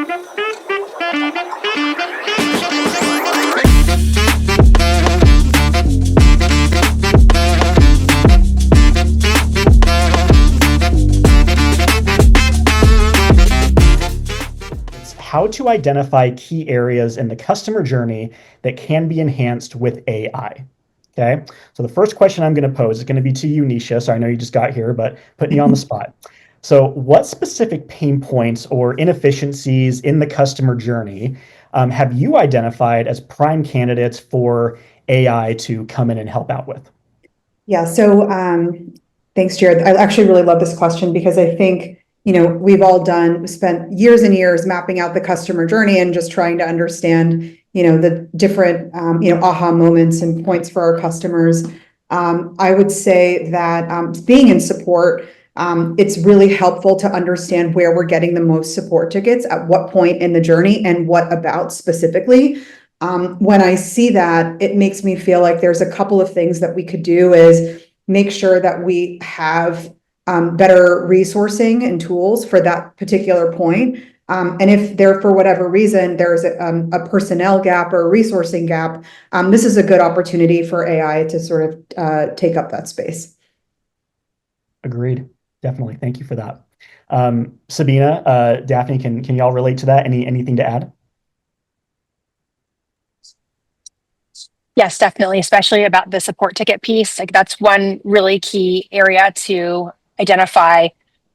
It's how to identify key areas in the customer journey that can be enhanced with AI. Okay, so the first question I'm going to pose is going to be to you, Nisha. So I know you just got here, but putting you on the spot. So, what specific pain points or inefficiencies in the customer journey have you identified as prime candidates for AI to come in and help out with? Yeah, so thanks, Jared. I actually really love this question because I think, we've all spent years and years mapping out the customer journey and just trying to understand, the different, aha moments and points for our customers. I would say that being in support, it's really helpful to understand where we're getting the most support tickets, at what point in the journey, and what about specifically. When I see that, it makes me feel like there's a couple of things that we could do is make sure that we have better resourcing and tools for that particular point. And if there, for whatever reason, there's a personnel gap or a resourcing gap, this is a good opportunity for AI to sort of take up that space. Agreed. Definitely. Thank you for that. Sabina, Daphne, can y'all relate to that? Anything to add? Yes, definitely, especially about the support ticket piece. Like that's one really key area to identify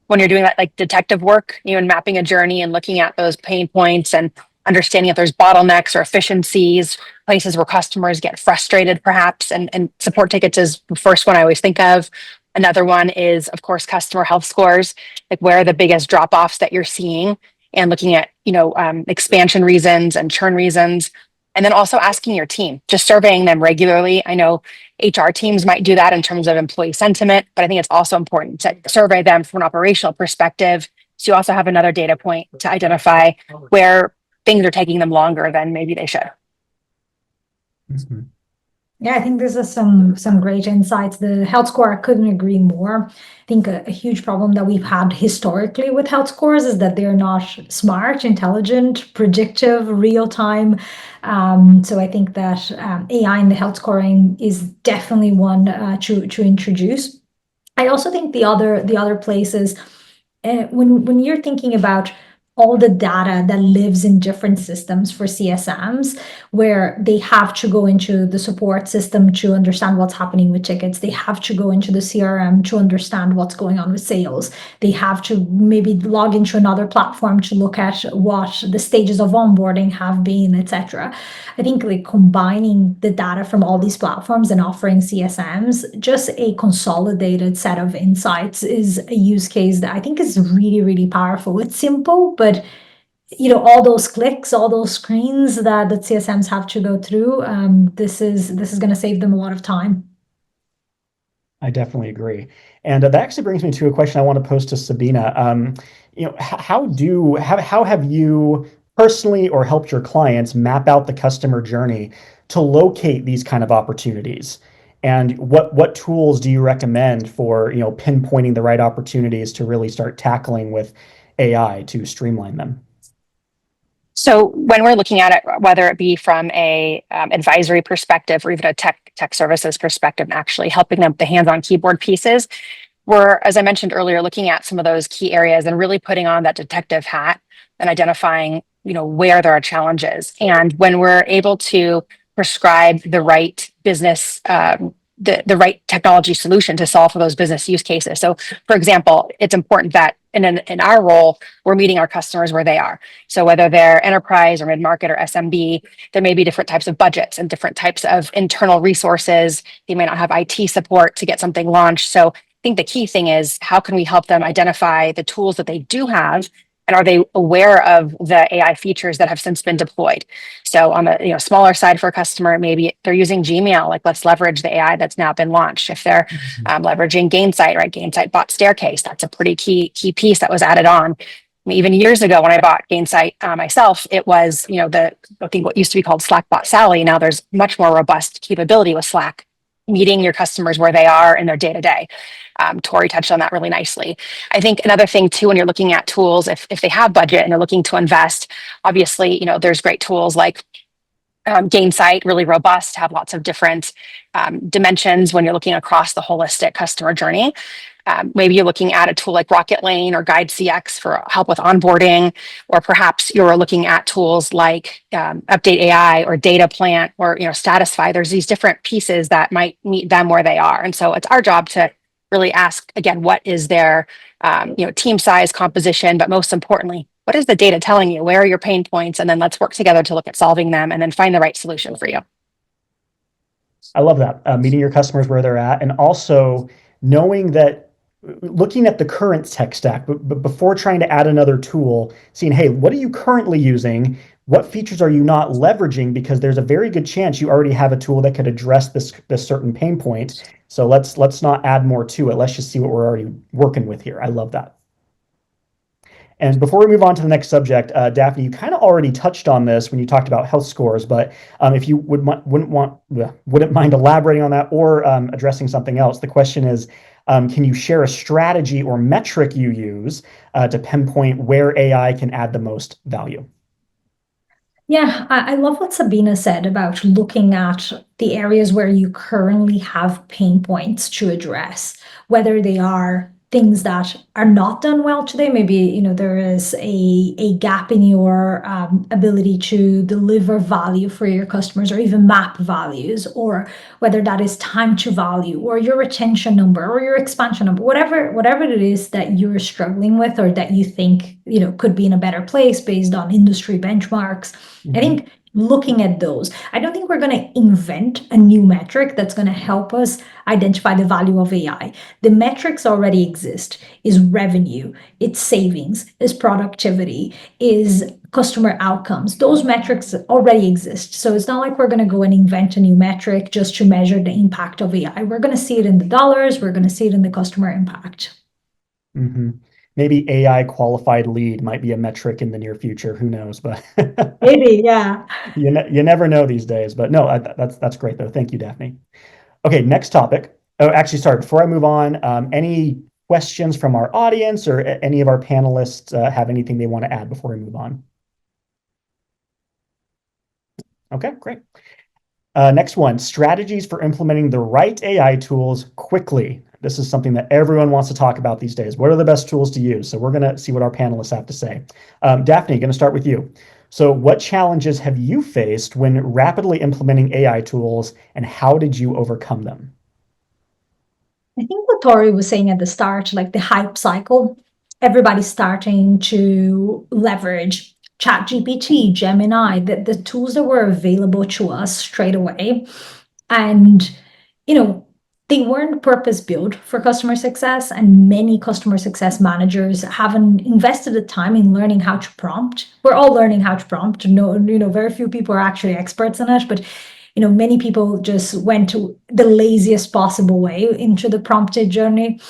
when you're doing that like detective work, and mapping a journey and looking at those pain points and understanding if there's bottlenecks or efficiencies, places where customers get frustrated perhaps. And support tickets is the first one I always think of. Another one is, of course, customer health scores, like where are the biggest drop-offs that you're seeing and looking at, expansion reasons and churn reasons. And then also asking your team, just surveying them regularly. I know HR teams might do that in terms of employee sentiment, but I think it's also important to survey them from an operational perspective. So you also have another data point to identify where things are taking them longer than maybe they should. Mm-hmm. Yeah, I think this is some great insights. The health score, I couldn't agree more. I think a huge problem that we've had historically with health scores is that they're not smart, intelligent, predictive, real time. So I think that AI in the health scoring is definitely one to introduce. I also think the other places when you're thinking about all the data that lives in different systems for CSMs, where they have to go into the support system to understand what's happening with tickets. They have to go into the CRM to understand what's going on with sales. They have to maybe log into another platform to look at what the stages of onboarding have been, etc. I think like combining the data from all these platforms and offering CSMs just a consolidated set of insights is a use case that I think is really, really powerful. It's simple, but all those clicks, all those screens that the CSMs have to go through, this is going to save them a lot of time. I definitely agree. And that actually brings me to a question I want to pose to Sabina. How have you personally or helped your clients map out the customer journey to locate these kind of opportunities? And what tools do you recommend for pinpointing the right opportunities to really start tackling with AI to streamline them? So when we're looking at it, whether it be from a advisory perspective or even a tech services perspective, and actually helping them with the hands-on keyboard pieces, we're, as I mentioned earlier, looking at some of those key areas and really putting on that detective hat and identifying, where there are challenges. And when we're able to prescribe the right business, the right technology solution to solve for those business use cases. So, for example, it's important that in our role, we're meeting our customers where they are. So whether they're enterprise or mid-market or SMB, there may be different types of budgets and different types of internal resources. They may not have IT support to get something launched. So I think the key thing is how can we help them identify the tools that they do have, and are they aware of the AI features that have since been deployed? So on the smaller side for a customer, maybe they're using Gmail, like let's leverage the AI that's now been launched. If they're leveraging Gainsight, right? Gainsight bought Staircase. That's a pretty key piece that was added on. Even years ago when I bought Gainsight myself, it was, I think what used to be called Slack bought Sally. Now there's much more robust capability with Slack meeting your customers where they are in their day to day. Tori touched on that really nicely. I think another thing too, when you're looking at tools, if they have budget and they're looking to invest, obviously, there's great tools like Gainsight, really robust, have lots of different dimensions when you're looking across the holistic customer journey. Maybe you're looking at a tool like Rocket Lane or Guide CX for help with onboarding, or perhaps you're looking at tools like Update AI or Data Plant or Statisfy. There's these different pieces that might meet them where they are, and so it's our job to really ask again, what is their team size, composition, but most importantly, what is the data telling you? Where are your pain points? And then let's work together to look at solving them and then find the right solution for you. I love that. Meeting your customers where they're at, and also knowing that, looking at the current tech stack, but before trying to add another tool, seeing, hey, what are you currently using? What features are you not leveraging? Because there's a very good chance you already have a tool that could address this certain pain point. So let's not add more to it. Let's just see what we're already working with here. I love that. And before we move on to the next subject, Daphne, you kind of already touched on this when you talked about health scores, but if you wouldn't mind elaborating on that or addressing something else, the question is, can you share a strategy or metric you use to pinpoint where AI can add the most value? Yeah, I love what Sabina said about looking at the areas where you currently have pain points to address, whether they are things that are not done well today. Maybe, there is a gap in your ability to deliver value for your customers or even map values, or whether that is time to value or your retention number or your expansion number, whatever it is that you're struggling with or that you think, could be in a better place based on industry benchmarks. Mm-hmm. I think looking at those, I don't think we're going to invent a new metric that's going to help us identify the value of AI. The metrics already exist: is revenue, it's savings, is productivity, is customer outcomes. Those metrics already exist. So it's not like we're going to go and invent a new metric just to measure the impact of AI. We're going to see it in the dollars. We're going to see it in the customer impact. Mm-hmm. Maybe AI qualified lead might be a metric in the near future. Who knows? But maybe, yeah. You never know these days. But no, that's great though. Thank you, Daphne. Okay, next topic. Oh, actually, sorry. Before I move on, any questions from our audience or any of our panelists have anything they want to add before we move on? Okay, great. Next one: strategies for implementing the right AI tools quickly. This is something that everyone wants to talk about these days. What are the best tools to use? So we're going to see what our panelists have to say. Daphne, going to start with you. So what challenges have you faced when rapidly implementing AI tools, and how did you overcome them? I think what Tori was saying at the start, like the hype cycle, everybody's starting to leverage ChatGPT, Gemini, the tools that were available to us straight away. And, they weren't purpose-built for customer success, and many customer success managers haven't invested the time in learning how to prompt. We're all learning how to prompt. No, very few people are actually experts in it, but many people just went to the laziest possible way into the prompted journey,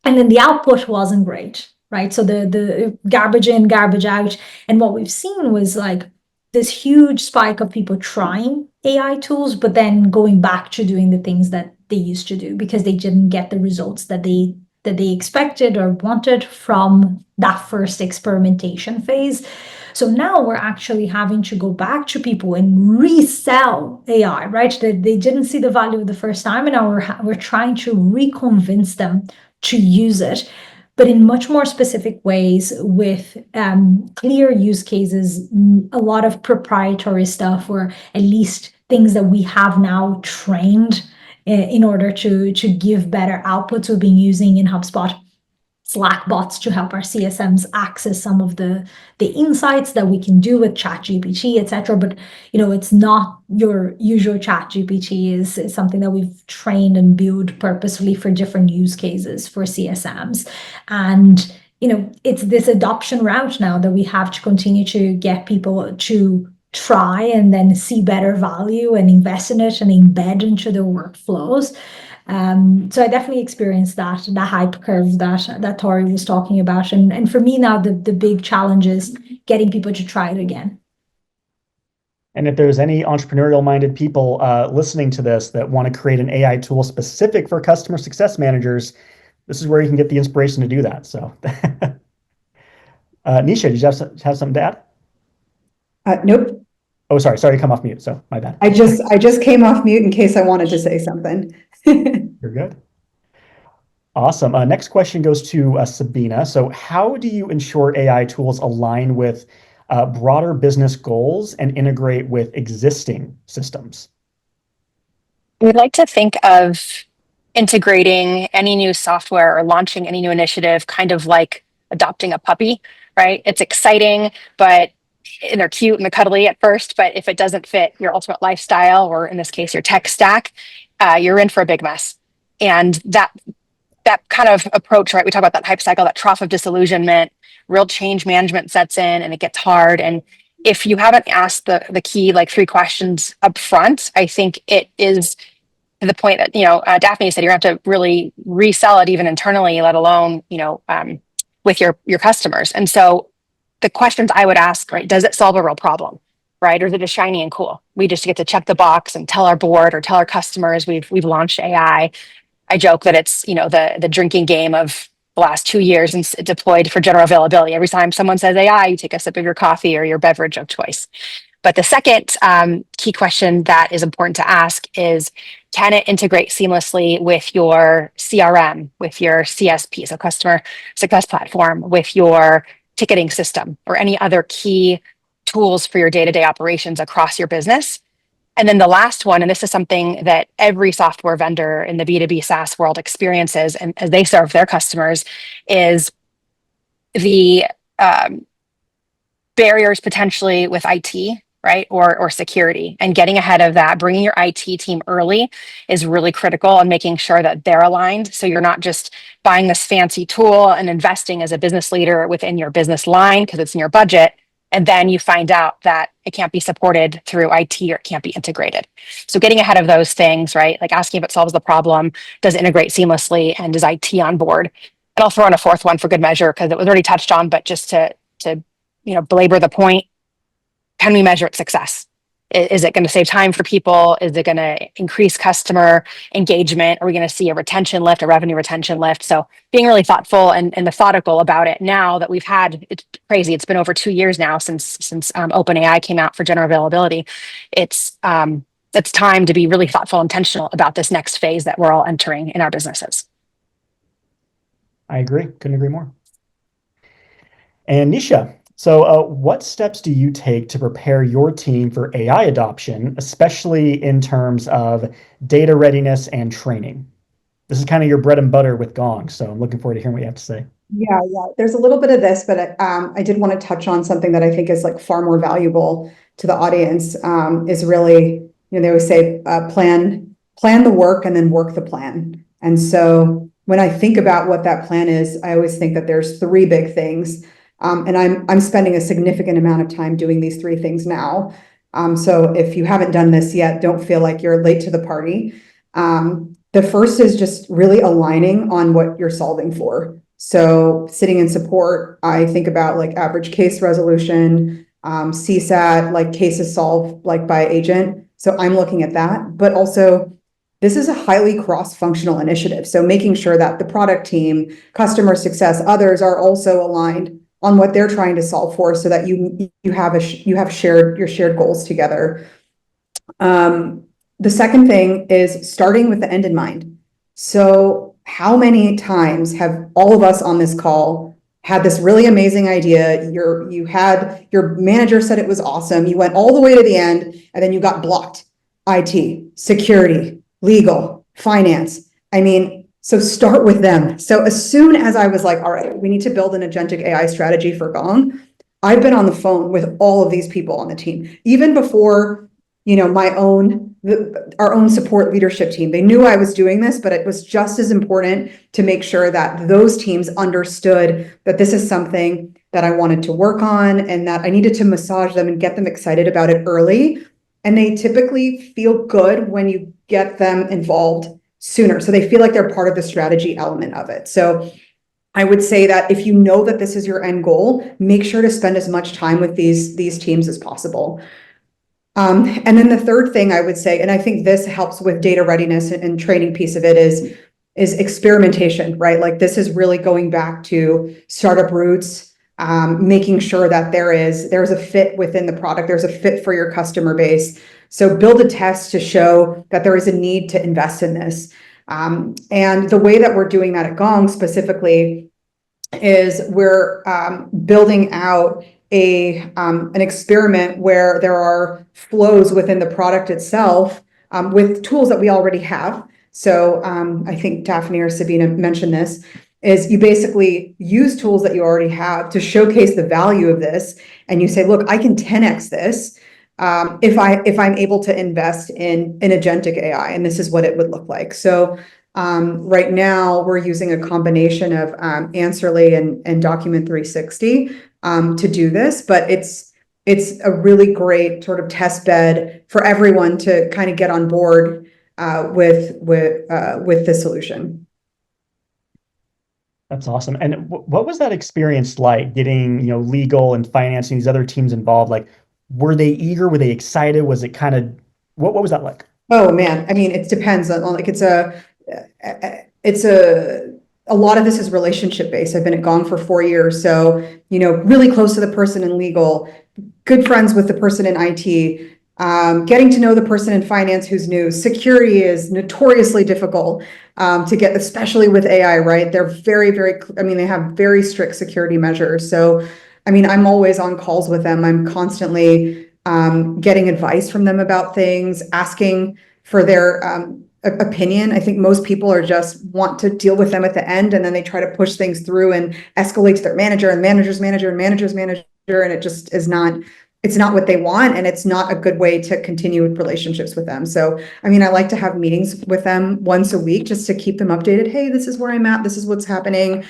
and then the output wasn't great, right? So the garbage in, garbage out, and what we've seen was like this huge spike of people trying AI tools, but then going back to doing the things that they used to do because they didn't get the results that they expected or wanted from that first experimentation phase. So now we're actually having to go back to people and resell AI, right? That they didn't see the value the first time, and now we're trying to reconvince them to use it, but in much more specific ways with clear use cases, a lot of proprietary stuff, or at least things that we have now trained in order to give better outputs. We've been using in HubSpot Slack bots to help our CSMs access some of the insights that we can do with ChatGPT, etc. But it's not your usual ChatGPT. Is something that we've trained and built purposefully for different use cases for CSMs. And it's this adoption route now that we have to continue to get people to try and then see better value and invest in it and embed into their workflows. So I definitely experienced that hype curve that Tori was talking about. And for me now, the big challenge is getting people to try it again. And if there's any entrepreneurial minded people listening to this that want to create an AI tool specific for customer success managers, this is where you can get the inspiration to do that. So, Nisha, did you have something to add? Nope. Oh, sorry, come off mute. So my bad. I just came off mute in case I wanted to say something. You're good. Awesome. Next question goes to Sabina. So how do you ensure AI tools align with broader business goals and integrate with existing systems? We'd like to think of integrating any new software or launching any new initiative kind of like adopting a puppy, right? It's exciting, but and they're cute and they're cuddly at first, but if it doesn't fit your ultimate lifestyle, or in this case, your tech stack, you're in for a big mess. And that kind of approach, right? We talk about that hype cycle, that trough of disillusionment, real change management sets in and it gets hard. And if you haven't asked the key like 3 questions up front, I think it is to the point that, Daphne said, you're gonna have to really resell it even internally, let alone, with your customers. And so the questions I would ask, right? Does it solve a real problem? Right? Or is it just shiny and cool? We just get to check the box and tell our board or tell our customers we've launched AI. I joke that it's, the drinking game of the last 2 years and deployed for general availability. Every time someone says AI, you take a sip of your coffee or your beverage of choice. But the second key question that is important to ask is, can it integrate seamlessly with your CRM, with your CSP, so customer success platform, with your ticketing system, or any other key tools for your day-to-day operations across your business? And then the last one, and this is something that every software vendor in the B2B SaaS world experiences and as they serve their customers, is the barriers potentially with IT, right? Or security, and getting ahead of that, bringing your IT team early is really critical, and making sure that they're aligned. So you're not just buying this fancy tool and investing as a business leader within your business line because it's in your budget, and then you find out that it can't be supported through IT or it can't be integrated. So getting ahead of those things, right? Like asking if it solves the problem, does it integrate seamlessly, and does IT on board? And I'll throw in a 4th one for good measure because it was already touched on, but just to belabor the point, can we measure its success? Is it going to save time for people? Is it going to increase customer engagement? Are we going to see a retention lift, a revenue retention lift? So being really thoughtful and methodical about it now that we've had, it's crazy. It's been over 2 years now since OpenAI came out for general availability. It's time to be really thoughtful, intentional about this next phase that we're all entering in our businesses. I agree. Couldn't agree more. And Nisha, so what steps do you take to prepare your team for AI adoption, especially in terms of data readiness and training? This is kind of your bread and butter with Gong, so I'm looking forward to hearing what you have to say. Yeah. There's a little bit of this, but I did want to touch on something that I think is like far more valuable to the audience. Is really, they always say, plan the work and then work the plan. And so when I think about what that plan is, I always think that there's 3 big things. And I'm spending a significant amount of time doing these 3 things now. So if you haven't done this yet, don't feel like you're late to the party. The first is just really aligning on what you're solving for. So sitting in support, I think about like average case resolution, CSAT, like cases solved like by agent. So I'm looking at that, but also this is a highly cross-functional initiative. So making sure that the product team, customer success, others are also aligned on what they're trying to solve for, so that you have your shared goals together. The second thing is starting with the end in mind. So how many times have all of us on this call had this really amazing idea? Your manager said it was awesome. You went all the way to the end and then you got blocked. IT, security, legal, finance. So start with them. So as soon as I was like, all right, we need to build an agentic AI strategy for Gong, I've been on the phone with all of these people on the team, even before, our own support leadership team. They knew I was doing this, but it was just as important to make sure that those teams understood that this is something that I wanted to work on and that I needed to massage them and get them excited about it early. And they typically feel good when you get them involved sooner. So they feel like they're part of the strategy element of it. So I would say that if you know that this is your end goal, make sure to spend as much time with these teams as possible. And then the third thing I would say, and I think this helps with data readiness and training piece of it is experimentation, right? Like this is really going back to startup roots, making sure that there's a fit within the product, there's a fit for your customer base. So build a test to show that there is a need to invest in this. And the way that we're doing that at Gong specifically is we're building out an experiment where there are flows within the product itself with tools that we already have. So I think Daphne or Sabina mentioned this, is you basically use tools that you already have to showcase the value of this. And you say, look, I can 10x this if I'm able to invest in agentic AI, and this is what it would look like. So right now we're using a combination of Answerly and Document 360 to do this, but it's a really great sort of test bed for everyone to kind of get on board with the solution. That's awesome. And what was that experience like getting, legal and financing these other teams involved? Like, were they eager? Were they excited? Was it kind of, what was that like? Oh man, I mean, it depends on like a lot of this is relationship based. I've been at Gong for 4 years, so really close to the person in legal, good friends with the person in IT, getting to know the person in finance who's new. Security is notoriously difficult to get, especially with AI, right? They're very, very, they have very strict security measures. So, I'm always on calls with them. I'm constantly getting advice from them about things, asking for their opinion. I think most people are just want to deal with them at the end, and then they try to push things through and escalate to their manager and manager's manager and manager's manager, and it just is not. It's not what they want, and it's not a good way to continue with relationships with them. So, I like to have meetings with them once a week just to keep them updated. Hey, this is where I'm at. This is what's happening.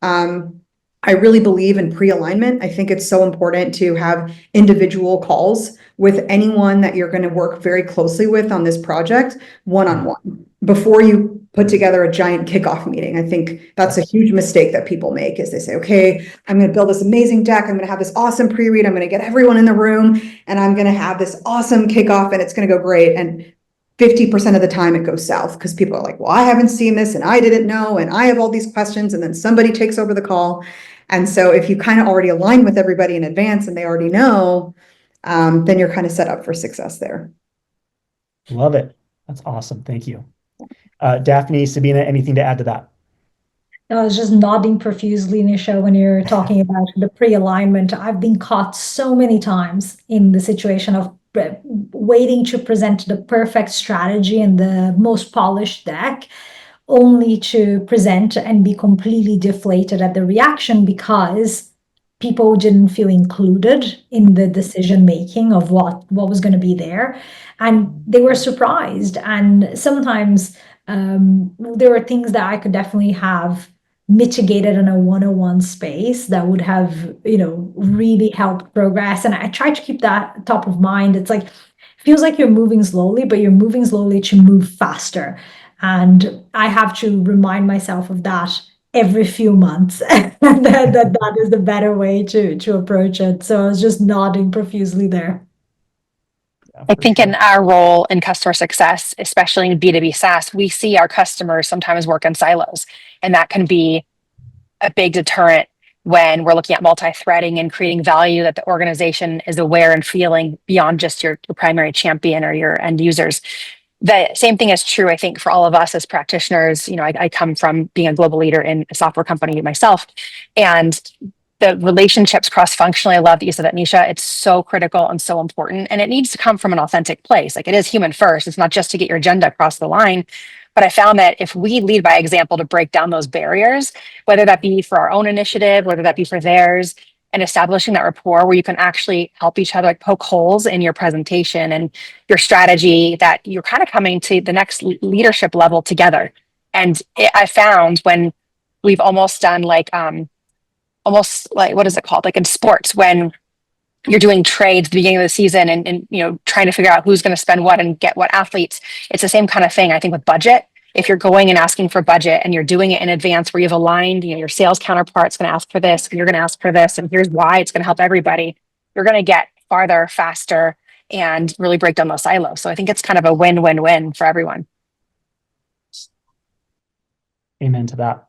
I really believe in pre-alignment. I think it's so important to have individual calls with anyone that you're going to work very closely with on this project, one-on-one, before you put together a giant kickoff meeting. I think that's a huge mistake that people make, is they say, okay, I'm going to build this amazing deck. I'm going to have this awesome pre-read. I'm going to get everyone in the room, and I'm going to have this awesome kickoff, and it's going to go great. And 50% of the time it goes south because people are like, well, I haven't seen this and I didn't know, and I have all these questions, and then somebody takes over the call. And so if you kind of already align with everybody in advance and they already know, then you're kind of set up for success there. Love it. That's awesome. Thank you. Daphne, Sabina, anything to add to that? I was just nodding profusely, Nisha, when you're talking about the pre-alignment. I've been caught so many times in the situation of waiting to present the perfect strategy and the most polished deck, only to present and be completely deflated at the reaction because people didn't feel included in the decision making of what was going to be there, and they were surprised. And sometimes there were things that I could definitely have mitigated in a 101 space that would have really helped progress. And I try to keep that top of mind. It's like, feels like you're moving slowly, but you're moving slowly to move faster. And I have to remind myself of that every few months, that is the better way to approach it. So I was just nodding profusely there. Yeah, I think in our role in customer success, especially in B2B SaaS, we see our customers sometimes work in silos, and that can be a big deterrent when we're looking at multi-threading and creating value that the organization is aware and feeling beyond just your primary champion or your end users. The same thing is true, I think, for all of us as practitioners. I come from being a global leader in a software company myself, and the relationships cross-functionally, I love that you said that, Nisha. It's so critical and so important, and it needs to come from an authentic place. Like, it is human first. It's not just to get your agenda across the line. But I found that if we lead by example to break down those barriers, whether that be for our own initiative, whether that be for theirs, and establishing that rapport where you can actually help each other, like poke holes in your presentation and your strategy, that you're kind of coming to the next leadership level together. And I found when we've almost done almost like, what is it called? Like in sports, when you're doing trades at the beginning of the season and trying to figure out who's going to spend what and get what athletes. It's the same kind of thing, I think, with budget. If you're going and asking for budget and you're doing it in advance where you've aligned, your sales counterpart's going to ask for this, and you're going to ask for this, and here's why it's going to help everybody, you're going to get farther, faster, and really break down those silos. So I think it's kind of a win-win-win for everyone. Amen to that.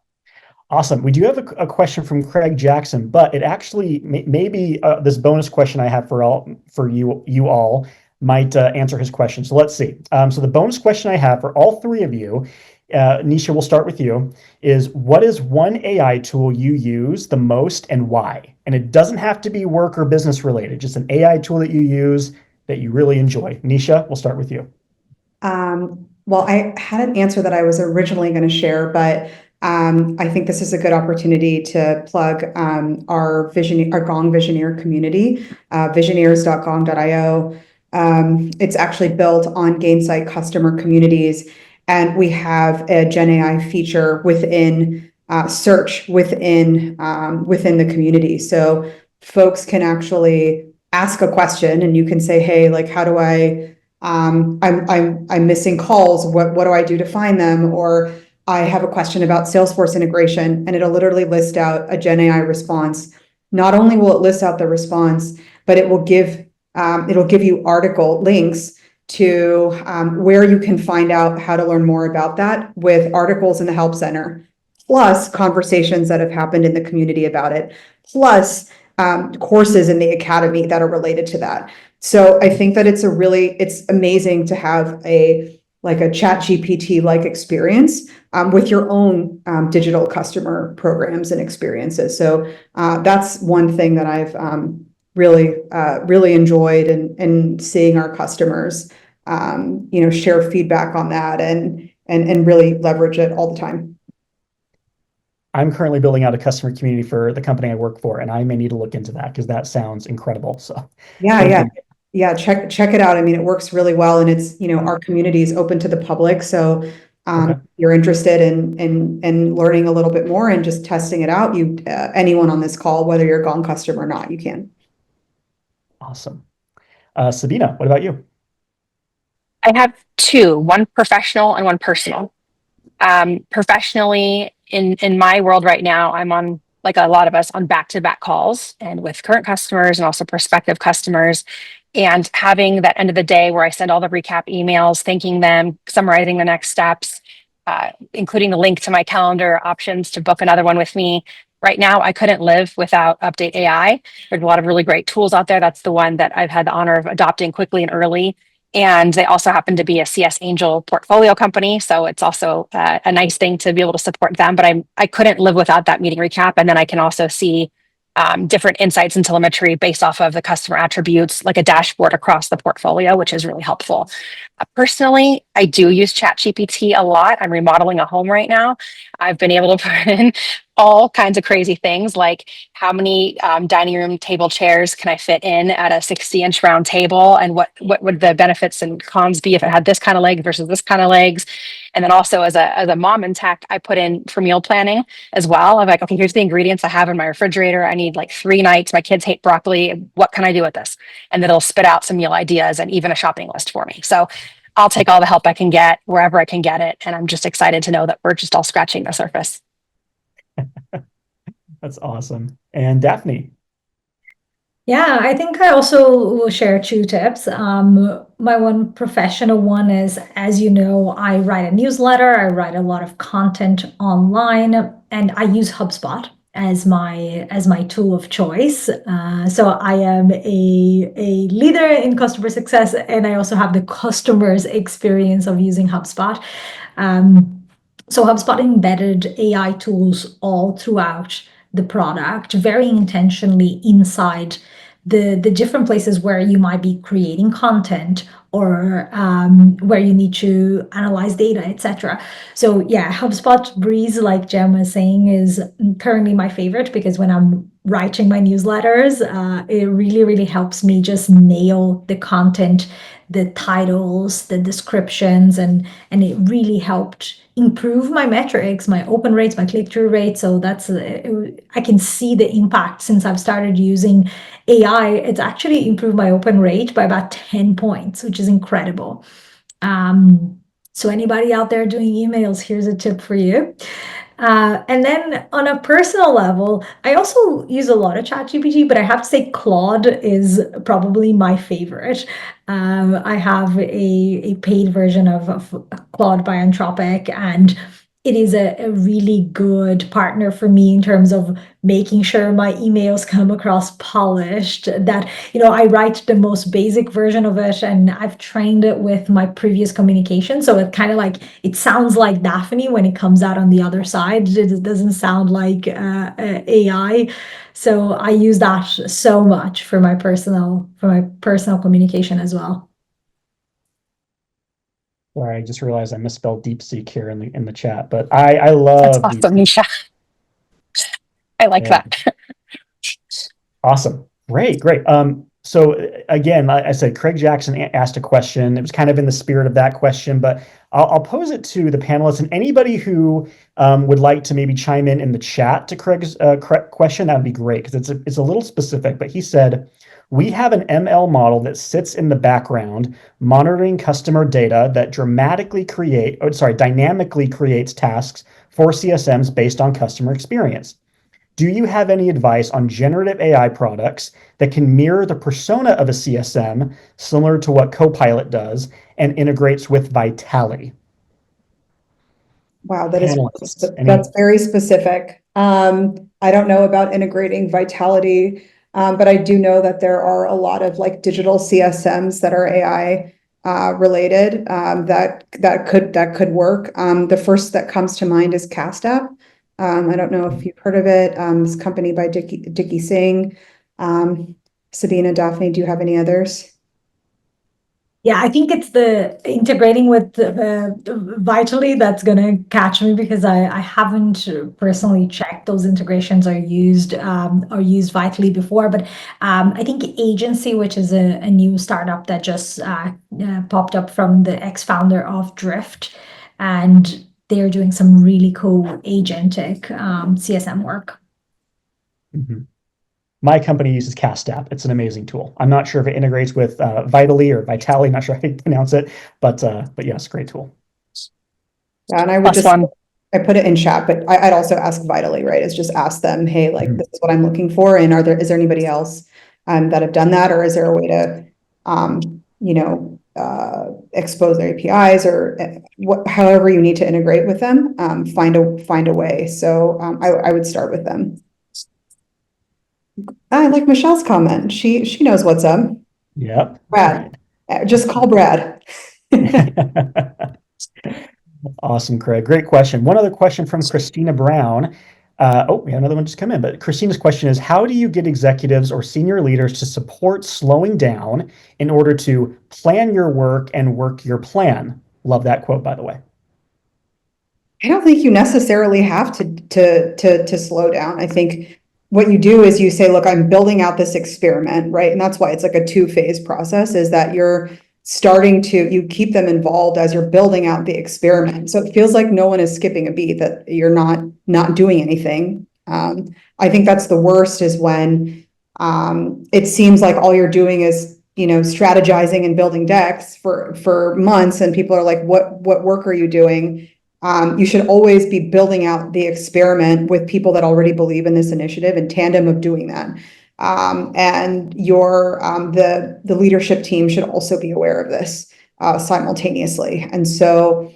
Awesome. We do have a question from Craig Jackson, but it actually maybe this bonus question I have for you all might answer his question. So let's see. So the bonus question I have for all three of you, Nisha, we'll start with you, is what is one AI tool you use the most and why? And it doesn't have to be work or business related, just an AI tool that you use that you really enjoy. Nisha, we'll start with you. Well, I had an answer that I was originally going to share, but I think this is a good opportunity to plug our Gong Visioneer community, visioneers.gong.io. It's actually built on Gainsight customer communities, and we have a Gen AI feature within search within the community. So folks can actually ask a question, and you can say, "Hey, like, how do I? I'm missing calls. What do I do to find them?" Or I have a question about Salesforce integration, and it'll literally list out a Gen AI response. Not only will it list out the response, but it'll give you article links to where you can find out how to learn more about that with articles in the Help Center, plus conversations that have happened in the community about it, plus courses in the academy that are related to that. So I think that it's amazing to have a ChatGPT-like experience with your own digital customer programs and experiences. So that's one thing that I've really enjoyed, and seeing our customers share feedback on that and really leverage it all the time. I'm currently building out a customer community for the company I work for, and I may need to look into that because that sounds incredible. So check it out. I mean, it works really well, and it's our community is open to the public. So if you're interested in learning a little bit more and just testing it out, anyone on this call, whether you're a Gong customer or not, you can. Awesome. Sabina, what about you? I have two, one professional and one personal. Professionally, in my world right now, I'm on, like a lot of us, on back-to-back calls and with current customers and also prospective customers. And having that end of the day where I send all the recap emails, thanking them, summarizing the next steps, including the link to my calendar options to book another one with me. Right now, I couldn't live without Update AI. There's a lot of really great tools out there. That's the one that I've had the honor of adopting quickly and early. And they also happen to be a CS Angel portfolio company. So it's also a nice thing to be able to support them. But I couldn't live without that meeting recap. And then I can also see different insights and telemetry based off of the customer attributes, like a dashboard across the portfolio, which is really helpful. Personally, I do use ChatGPT a lot. I'm remodeling a home right now. I've been able to put in all kinds of crazy things, like how many dining room table chairs can I fit in at a 60-inch round table, and what would the benefits and cons be if it had this kind of legs versus this kind of legs. And then also as a mom in tech, I put in for meal planning as well. I'm like, okay, here's the ingredients I have in my refrigerator. I need like 3 nights. My kids hate broccoli. What can I do with this? And then it'll spit out some meal ideas and even a shopping list for me. So I'll take all the help I can get wherever I can get it. And I'm just excited to know that we're just all scratching the surface. That's awesome. And Daphne? Yeah, I think I also will share 2 tips. My one professional one is, as you know, I write a newsletter, I write a lot of content online, and I use HubSpot as my tool of choice. So I am a leader in customer success, and I also have the customer's experience of using HubSpot. So HubSpot embedded AI tools all throughout the product, very intentionally inside the different places where you might be creating content, or where you need to analyze data, etc. So yeah, HubSpot Breeze, like Jem was saying, is currently my favorite, because when I'm writing my newsletters, it really helps me just nail the content, the titles, the descriptions, and it really helped improve my metrics, my open rates, my click-through rate. So that's I can see the impact since I've started using AI. It's actually improved my open rate by about 10 points, which is incredible. So anybody out there doing emails, here's a tip for you. And then on a personal level, I also use a lot of ChatGPT, but I have to say Claude is probably my favorite. I have a paid version of Claude by Anthropic, and it is a really good partner for me in terms of making sure my emails come across polished, that, I write the most basic version of it, and I've trained it with my previous communication. So it kind of like, it sounds like Daphne when it comes out on the other side. It doesn't sound like AI. So I use that so much for my personal communication as well. Sorry, I just realized I misspelled DeepSeek here in the chat, but I That's love awesome, DeepSeek. Nisha. I like Yeah. that. Awesome. Great, great. So again, I said Craig Jackson asked a question. It was kind of in the spirit of that question, but I'll pose it to the panelists and anybody who would like to maybe chime in the chat to Craig's question. That would be great because it's a little specific. But he said, we have an ML model that sits in the background monitoring customer data that dynamically creates tasks for CSMs based on customer experience. Do you have any advice on generative AI products that can mirror the persona of a CSM, similar to what Copilot does, and integrates with Vitality? Wow, Panelists, that's very specific. I don't know about integrating Vitality, but I do know that there are a lot of like digital CSMs that are AI related, that could work. The first that comes to mind is Cast App. I don't know if you've heard of it. This company by Dickie Singh. Sabina, Daphne, do you have any others? Yeah, I think it's the integrating with Vitally that's going to catch me, because I haven't personally checked those integrations or used Vitally before. But I think Agency, which is a new startup that just popped up from the ex-founder of Drift, and they're doing some really cool agentic CSM work. Mm-hmm. My company uses Cast App. It's an amazing tool. I'm not sure if it integrates with Vitally or Vitali. Not sure how you pronounce it, but yes, great tool. Yeah, and I would +1. I put it in chat, but I'd also ask Vitally, right? Is just ask them, hey, like Mhm. this is what I'm looking for, and is there anybody else that have done that, or is there a way to expose their APIs, or however you need to integrate with them, find a way. So I would start with them. I like Michelle's comment. She knows what's up. Yep. Brad, just call Brad. Awesome, Craig. Great question. One other question from Christina Brown. We have another one just come in, but Christina's question is, how do you get executives or senior leaders to support slowing down in order to plan your work and work your plan? Love that quote, by the way. I don't think you necessarily have to slow down. I think what you do is you say, look, I'm building out this experiment, right? And that's why it's like a two-phase process, is that you keep them involved as you're building out the experiment. So it feels like no one is skipping a beat, that you're not doing anything. I think that's the worst, is when it seems like all you're doing is strategizing and building decks for months, and people are like, what work are you doing? You should always be building out the experiment with people that already believe in this initiative, in tandem of doing that. And the leadership team should also be aware of this simultaneously. And so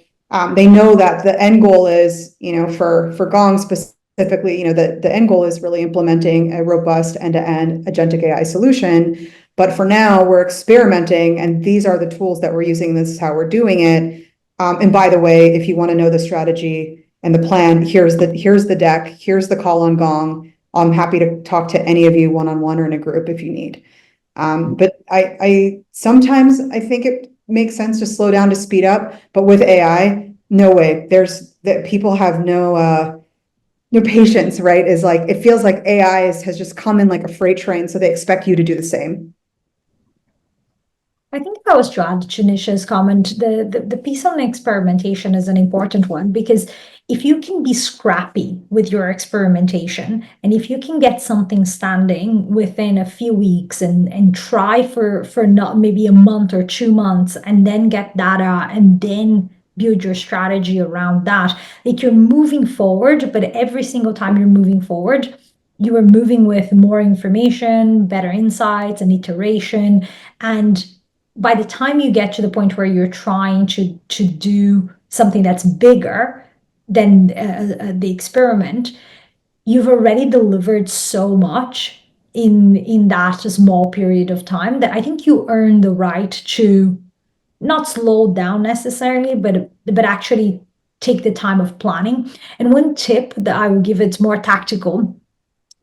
they know that the end goal is, for Gong specifically, the end goal is really implementing a robust end-to-end agentic AI solution. But for now, we're experimenting, and these are the tools that we're using. This is how we're doing it. And by the way, if you want to know the strategy and the plan, here's the deck, here's the call on Gong. I'm happy to talk to any of you one-on-one or in a group if you need. But I sometimes I think it makes sense to slow down to speed up, but with AI, no way. People have no patience, right? Is like, it feels like AI has just come in like a freight train, so they expect you to do the same. I think that was to add to Nisha's comment, the piece on experimentation is an important one, because if you can be scrappy with your experimentation, and if you can get something standing within a few weeks and try for not maybe a month or 2 months, and then get data, and then build your strategy around that. Like you're moving forward, but every single time you're moving forward, you are moving with more information, better insights, and iteration. And by the time you get to the point where you're trying to do something that's bigger than the experiment, you've already delivered so much in that small period of time that I think you earn the right to not slow down necessarily, but actually take the time of planning. And one tip that I would give, it's more tactical.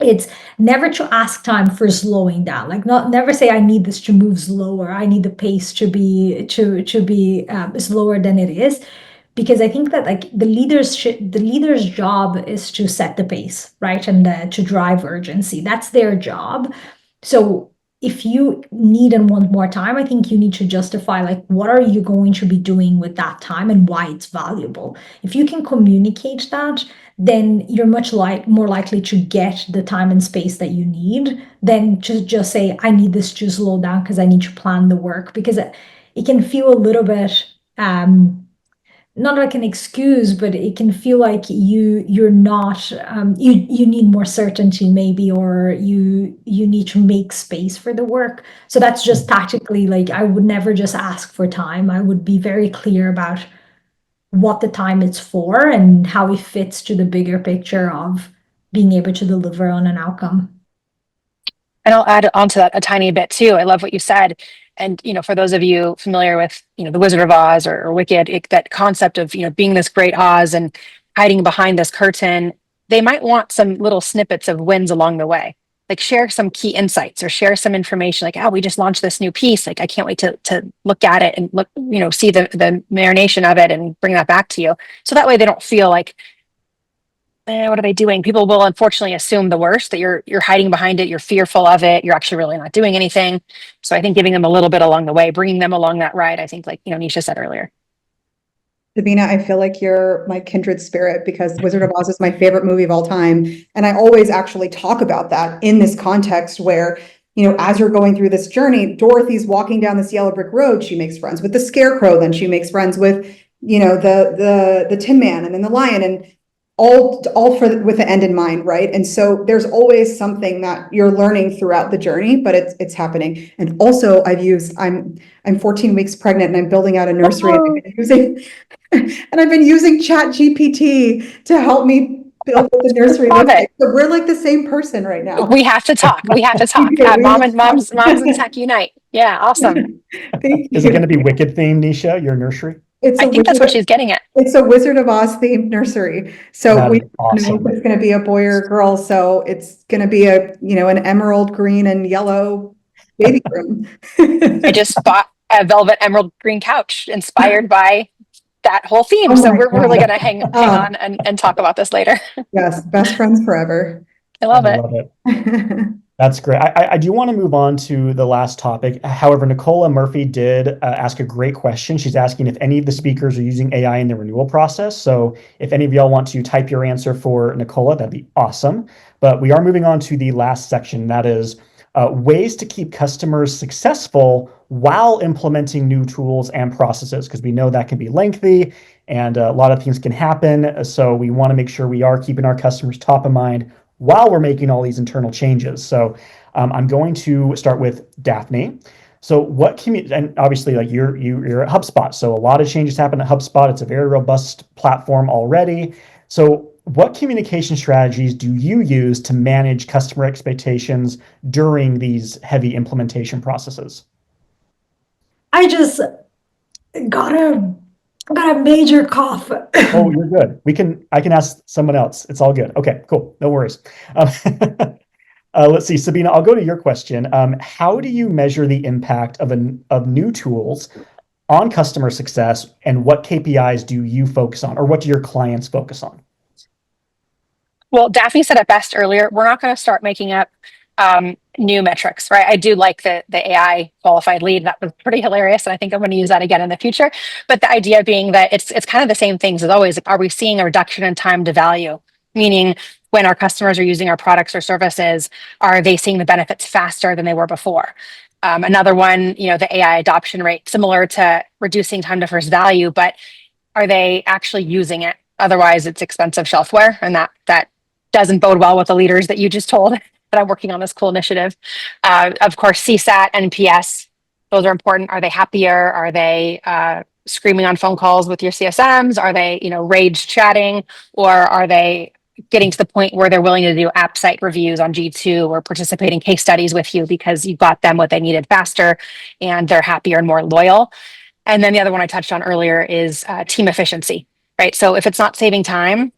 It's never to ask time for slowing down. Like not never say I need this to move slower. I need the pace to be slower than it is, because I think that like the leader's job is to set the pace, right, and to drive urgency. That's their job. So if you need and want more time, I think you need to justify like what are you going to be doing with that time and why it's valuable. If you can communicate that, then you're more likely to get the time and space that you need than to just say I need this to slow down because I need to plan the work, because it can feel a little bit not like an excuse, but it can feel like you're not you need more certainty maybe, or you need to make space for the work. So that's just tactically, like I would never just ask for time. I would be very clear about what the time is for and how it fits to the bigger picture of being able to deliver on an outcome. And I'll add onto that a tiny bit too. I love what you said. And, for those of you familiar with, The Wizard of Oz or Wicked, that concept of, being this great Oz and hiding behind this curtain, they might want some little snippets of wins along the way. Like share some key insights or share some information like, oh, we just launched this new piece. Like, I can't wait to look at it and see the marination of it and bring that back to you. So that way they don't feel like, what are they doing? People will unfortunately assume the worst, that you're hiding behind it, you're fearful of it, you're actually really not doing anything. So I think giving them a little bit along the way, bringing them along that ride, I think like, Nisha said earlier. Davina, I feel like you're my kindred spirit because Wizard of Oz is my favorite movie of all time. And I always actually talk about that in this context where, as you're going through this journey, Dorothy's walking down this yellow brick road. She makes friends with the Scarecrow, then she makes friends with, the Tin Man and then the Lion, and all with the end in mind, right? And so there's always something that you're learning throughout the journey, but it's happening. And also I'm 14 weeks pregnant and I'm building out a nursery and I've been using ChatGPT to help me build the nursery. Love it. So we're like the same person right now. We have to talk. Moms and tech unite. Yeah, awesome. Thank Is you. it going to be Wicked themed, Nisha, your nursery? I think that's what she's getting at. It's a Wizard of Oz themed nursery. So That we is don't know awesome. if it's going to be a boy or a girl. So it's going to be an emerald green and yellow baby room. I just bought a velvet emerald green couch inspired by that whole theme. Oh So my we're really God. going to hang on and talk about this later. Yes, best friends forever. I love I it. love it. That's great. I do want to move on to the last topic. However, Nicola Murphy did ask a great question. She's asking if any of the speakers are using AI in the renewal process. So if any of y'all want to type your answer for Nicola, that'd be awesome. But we are moving on to the last section. That is ways to keep customers successful while implementing new tools and processes, because we know that can be lengthy and a lot of things can happen. So we want to make sure we are keeping our customers top of mind while we're making all these internal changes. So I'm going to start with Daphne. So and obviously like you're at HubSpot. So a lot of changes happen at HubSpot. It's a very robust platform already. So what communication strategies do you use to manage customer expectations during these heavy implementation processes? I just got a major cough. Oh, you're good. I can ask someone else. It's all good. Okay, cool. No worries. Let's see, Sabina, I'll go to your question. How do you measure the impact of new tools on customer success, and what KPIs do you focus on, or what do your clients focus on? Well, Daphne said it best earlier. We're not going to start making up new metrics, right? I do like the AI qualified lead. That was pretty hilarious. And I think I'm going to use that again in the future. But the idea being that it's kind of the same things as always. Are we seeing a reduction in time to value? Meaning when our customers are using our products or services, are they seeing the benefits faster than they were before? Another one, the AI adoption rate, similar to reducing time to first value, but are they actually using it? Otherwise, it's expensive shelfware, and that doesn't bode well with the leaders that you just told that I'm working on this cool initiative. Of course, CSAT, NPS, those are important. Are they happier? Are they screaming on phone calls with your CSMs? Are they, rage chatting? Or are they getting to the point where they're willing to do app site reviews on G2 or participate in case studies with you because you got them what they needed faster and they're happier and more loyal? And then the other one I touched on earlier is team efficiency, right? So if it's not saving time,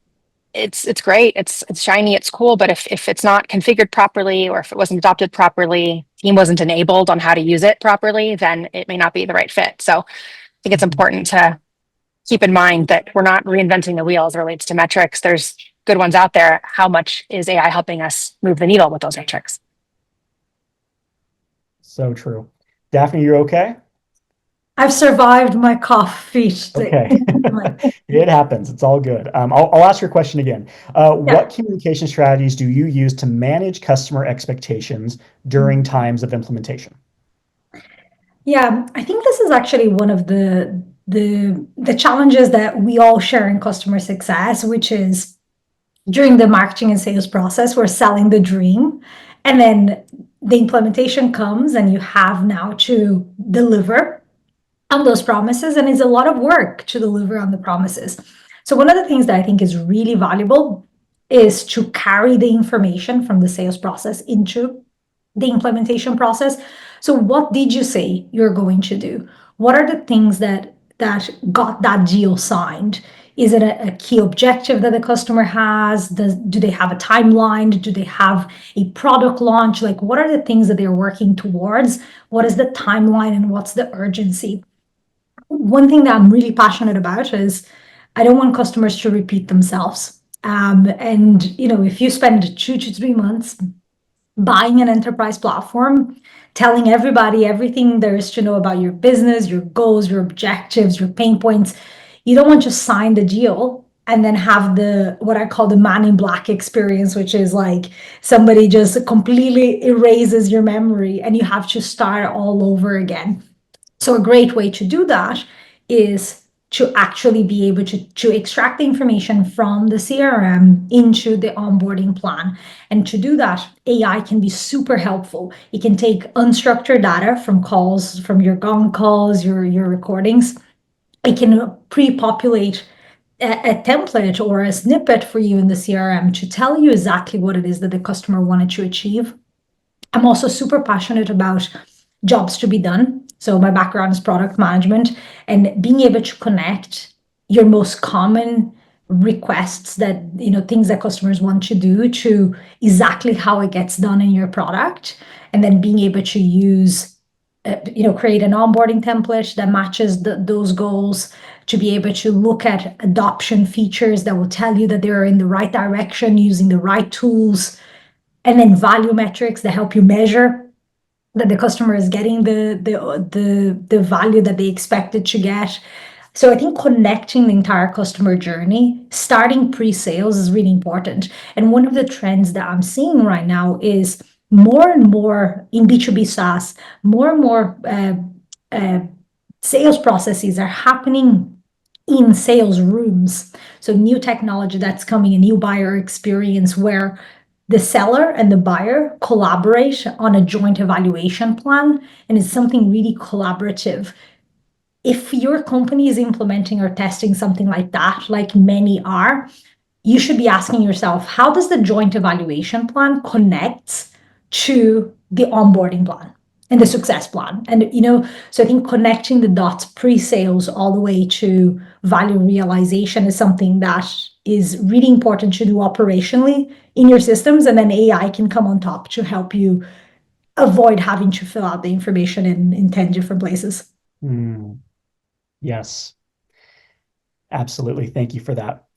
it's great, it's shiny, it's cool, but if it's not configured properly, or if it wasn't adopted properly, team wasn't enabled on how to use it properly, then it may not be the right fit. So I think it's important to keep in mind that we're not reinventing the wheel as it relates to metrics. There's good ones out there. How much is AI helping us move the needle with those metrics? So true. Daphne, you're okay? I've survived my cough feet. Okay. It happens. It's all good. I'll ask your question again. What communication strategies do you use to manage customer expectations during times of implementation? Yeah, I think this is actually one of the challenges that we all share in customer success, which is during the marketing and sales process, we're selling the dream, and then the implementation comes and you have now to deliver on those promises, and it's a lot of work to deliver on the promises. So one of the things that I think is really valuable is to carry the information from the sales process into the implementation process. So what did you say you're going to do? What are the things that got that deal signed? Is it a key objective that the customer has? Do they have a timeline? Do they have a product launch? Like, what are the things that they're working towards? What is the timeline and what's the urgency? One thing that I'm really passionate about is I don't want customers to repeat themselves. And if you spend 2 to 3 months buying an enterprise platform, telling everybody everything there is to know about your business, your goals, your objectives, your pain points, you don't want to sign the deal and then have what I call the man in black experience, which is like somebody just completely erases your memory and you have to start all over again. So a great way to do that is to actually be able to extract the information from the CRM into the onboarding plan. And to do that, AI can be super helpful. It can take unstructured data from calls, from your gong calls, your recordings. It can pre-populate a template or a snippet for you in the CRM to tell you exactly what it is that the customer wanted to achieve. I'm also super passionate about jobs to be done. So my background is product management, and being able to connect your most common requests that, things that customers want to do to exactly how it gets done in your product. And then being able to use, create an onboarding template that matches those goals, to be able to look at adoption features that will tell you that they're in the right direction using the right tools, and then value metrics that help you measure that the customer is getting the value that they expected to get. So I think connecting the entire customer journey, starting pre-sales, is really important. And one of the trends that I'm seeing right now is more and more in B2B SaaS, more and more sales processes are happening in sales rooms. So new technology that's coming, a new buyer experience where the seller and the buyer collaborate on a joint evaluation plan, and it's something really collaborative. If your company is implementing or testing something like that, like many are, you should be asking yourself, how does the joint evaluation plan connect to the onboarding plan and the success plan? And, so I think connecting the dots pre-sales all the way to value realization is something that is really important to do operationally in your systems. And then AI can come on top to help you avoid having to fill out the information in 10 different places. Yes, absolutely. Thank you for that.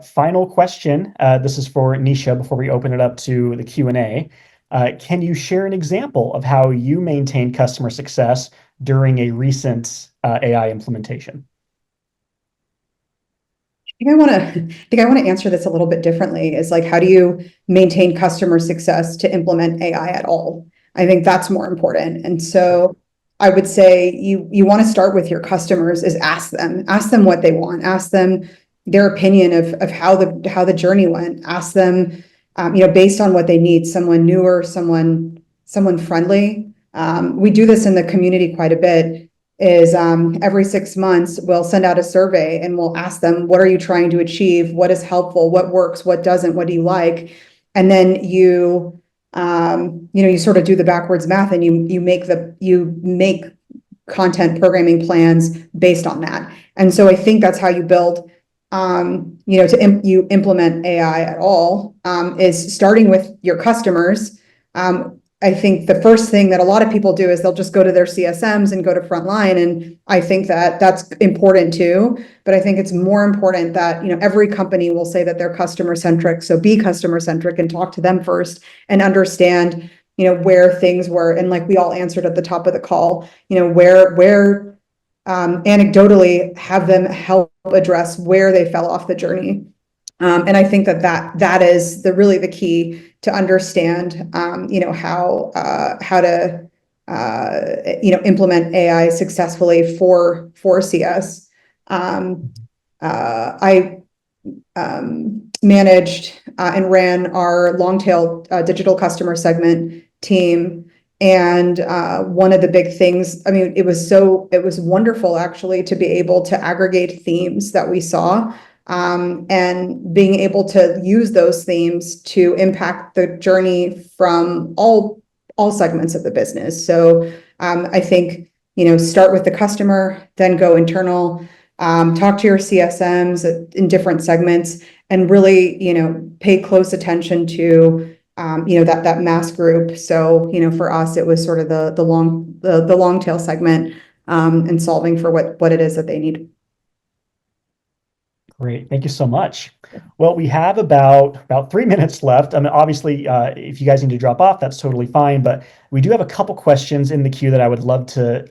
Final question. This is for Nisha before we open it up to the Q&A. Can you share an example of how you maintained customer success during a recent AI implementation? I think I want to answer this a little bit differently. Is like, how do you maintain customer success to implement AI at all? I think that's more important. And so I would say you want to start with your customers is ask them what they want, ask them their opinion of how the journey went, ask them, based on what they need, someone newer, someone friendly. We do this in the community quite a bit, is every 6 months, we'll send out a survey and we'll ask them, what are you trying to achieve? What is helpful? What works? What doesn't? What do you like? And then you sort of do the backwards math and you make content programming plans based on that. And so I think that's how you build, you implement AI at all, is starting with your customers. I think the first thing that a lot of people do is they'll just go to their CSMs and go to frontline. And I think that that's important too. But I think it's more important that, every company will say that they're customer centric. So be customer centric and talk to them first and understand, where things were. And like we all answered at the top of the call, where anecdotally have them help address where they fell off the journey. And I think that is really the key to understand, how to, implement AI successfully for CS. I managed and ran our long tail digital customer segment team. And one of the big things, it was wonderful actually to be able to aggregate themes that we saw, and being able to use those themes to impact the journey from all segments of the business. So I think, start with the customer, then go internal, talk to your CSMs in different segments, and really, pay close attention to, that mass group. So, for us, it was sort of the long tail segment, and solving for what it is that they need. Great. Thank you so much. Well, we have about 3 minutes left. Obviously, if you guys need to drop off, that's totally fine. But we do have a couple questions in the queue that I would love to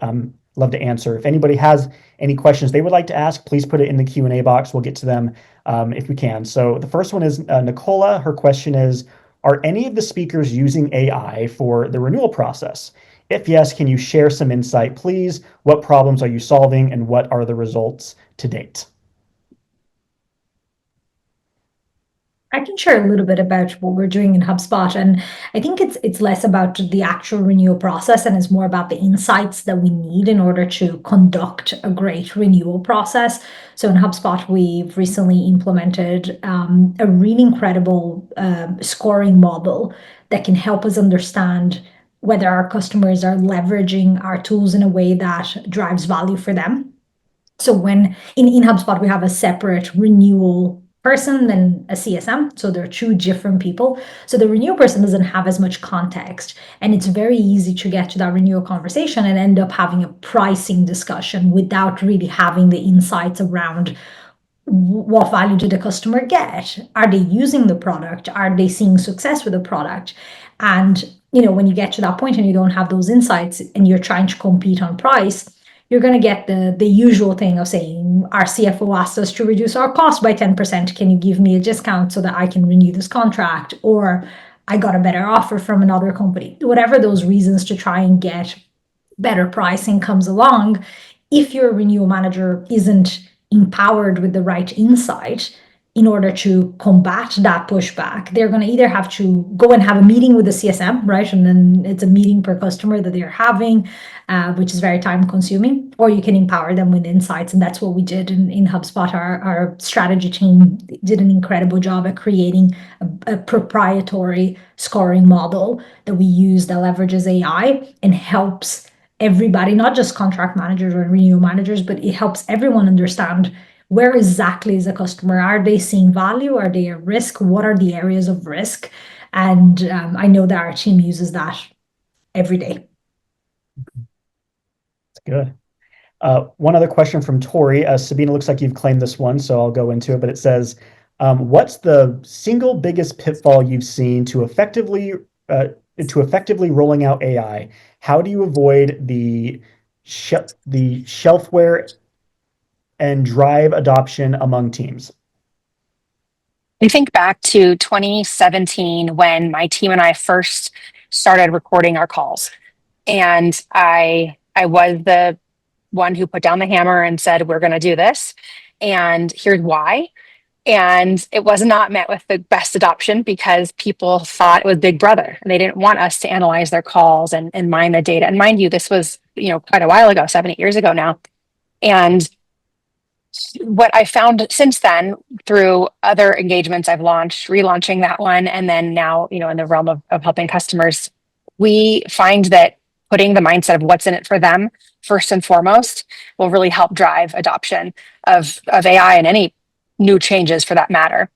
answer. If anybody has any questions they would like to ask, please put it in the Q&A box. We'll get to them if we can. So the first one is Nicola. Her question is, are any of the speakers using AI for the renewal process? If yes, can you share some insight, please? What problems are you solving and what are the results to date? I can share a little bit about what we're doing in HubSpot, and I think it's less about the actual renewal process and it's more about the insights that we need in order to conduct a great renewal process. So in HubSpot, we've recently implemented a really incredible scoring model that can help us understand whether our customers are leveraging our tools in a way that drives value for them. So when in HubSpot, we have a separate renewal person than a CSM. So they're two different people. So the renewal person doesn't have as much context. And it's very easy to get to that renewal conversation and end up having a pricing discussion without really having the insights around what value did the customer get? Are they using the product? Are they seeing success with the product? And when you get to that point and you don't have those insights and you're trying to compete on price, you're going to get the usual thing of saying, our CFO asked us to reduce our cost by 10%. Can you give me a discount so that I can renew this contract? Or I got a better offer from another company. Whatever those reasons to try and get better pricing comes along, if your renewal manager isn't empowered with the right insight in order to combat that pushback, they're going to either have to go and have a meeting with the CSM, right? And then it's a meeting per customer that they're having, which is very time consuming, or you can empower them with insights. And that's what we did in HubSpot. Our strategy team did an incredible job at creating a proprietary scoring model that we use that leverages AI and helps everybody, not just contract managers or renewal managers, but it helps everyone understand where exactly is the customer. Are they seeing value? Are they at risk? What are the areas of risk? And I know that our team uses that every day. That's good. One other question from Tori. Sabina, looks like you've claimed this one, so I'll go into it. But it says, what's the single biggest pitfall you've seen to effectively rolling out AI? How do you avoid the shelfware and drive adoption among teams? I think back to 2017 when my team and I first started recording our calls. And I I was the one who put down the hammer and said, we're going to do this. And here's why. And it was not met with the best adoption because people thought it was Big Brother and they didn't want us to analyze their calls and mine the data. And mind you, this was, quite a while ago, 7, 8 years ago now. And what I found since then through other engagements I've launched, relaunching that one, and then now, in the realm of helping customers, we find that putting the mindset of what's in it for them first and foremost will really help drive adoption of AI and any new changes for that matter.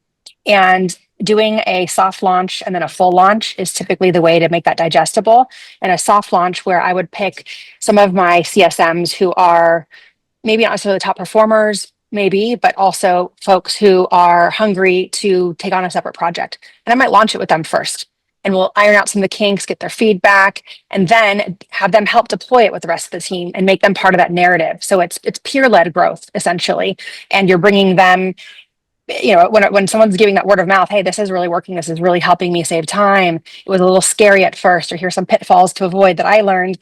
And doing a soft launch and then a full launch is typically the way to make that digestible. And a soft launch where I would pick some of my CSMs who are maybe not necessarily the top performers, maybe, but also folks who are hungry to take on a separate project. And I might launch it with them first. And we'll iron out some of the kinks, get their feedback, and then have them help deploy it with the rest of the team and make them part of that narrative. So it's peer-led growth, essentially. And you're bringing them, when someone's giving that word of mouth, hey, this is really working. This is really helping me save time. It was a little scary at first, or here's some pitfalls to avoid that I learned.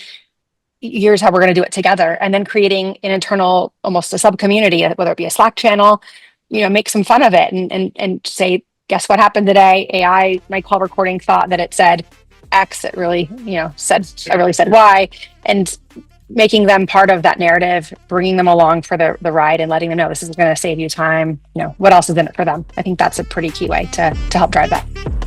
Here's how we're going to do it together. And then creating an internal, almost a sub-community, whether it be a Slack channel, make some fun of it and say, guess what happened today? AI, my call recording thought that it said X. It really, I really said Y. And making them part of that narrative, bringing them along for the ride and letting them know this is going to save you time. What else is in it for them? I think that's a pretty key way to help drive that.